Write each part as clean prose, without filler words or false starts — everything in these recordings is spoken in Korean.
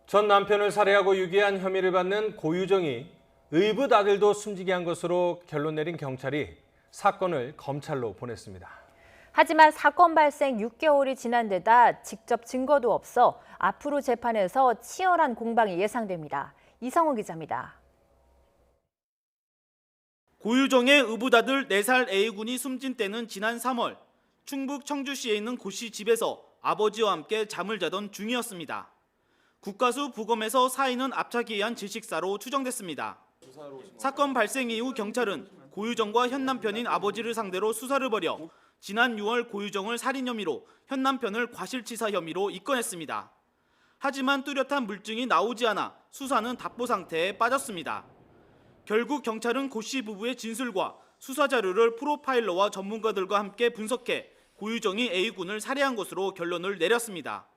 전 남편을 살해하고 유기한 혐의를 받는 고유정이 의붓 아들도 숨지게 한 것으로 결론 내린 경찰이 사건을 검찰로 보냈습니다. 하지만 사건 발생 6개월이 지난 데다 직접 증거도 없어 앞으로 재판에서 치열한 공방이 예상됩니다. 이성우 기자입니다. 고유정의 의붓아들 4살 A군이 숨진 때는 지난 3월 충북 청주시에 있는 고 씨 집에서 아버지와 함께 잠을 자던 중이었습니다. 국가수 부검에서 사인은 압착에 의한 질식사로 추정됐습니다. 사건 발생 이후 경찰은 고유정과 현 남편인 아버지를 상대로 수사를 벌여 지난 6월 고유정을 살인 혐의로 현 남편을 과실치사 혐의로 입건했습니다. 하지만 뚜렷한 물증이 나오지 않아 수사는 답보 상태에 빠졌습니다. 결국 경찰은 고 씨 부부의 진술과 수사 자료를 프로파일러와 전문가들과 함께 분석해 고유정이 A군을 살해한 것으로 결론을 내렸습니다.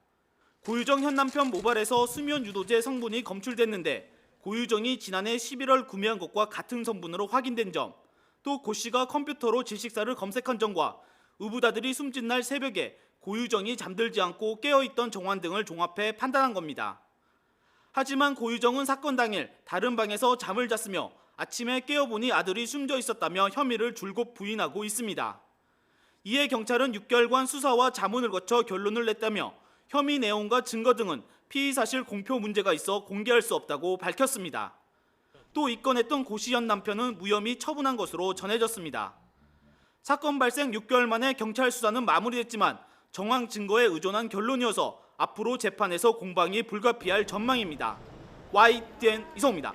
고유정 현 남편 모발에서 수면 유도제 성분이 검출됐는데 고유정이 지난해 11월 구매한 것과 같은 성분으로 확인된 점, 또 고 씨가 컴퓨터로 질식사를 검색한 점과 의붓아들이 숨진 날 새벽에 고유정이 잠들지 않고 깨어있던 정황 등을 종합해 판단한 겁니다. 하지만 고유정은 사건 당일 다른 방에서 잠을 잤으며 아침에 깨어보니 아들이 숨져 있었다며 혐의를 줄곧 부인하고 있습니다. 이에 경찰은 6개월간 수사와 자문을 거쳐 결론을 냈다며 혐의 내용과 증거 등은 피의 사실 공표 문제가 있어 공개할 수 없다고 밝혔습니다. 또 입건했던 고 씨 현 남편은 무혐의 처분한 것으로 전해졌습니다. 사건 발생 6개월 만에 경찰 수사는 마무리됐지만 정황 증거에 의존한 결론이어서 앞으로 재판에서 공방이 불가피할 전망입니다. YTN 이성우입니다.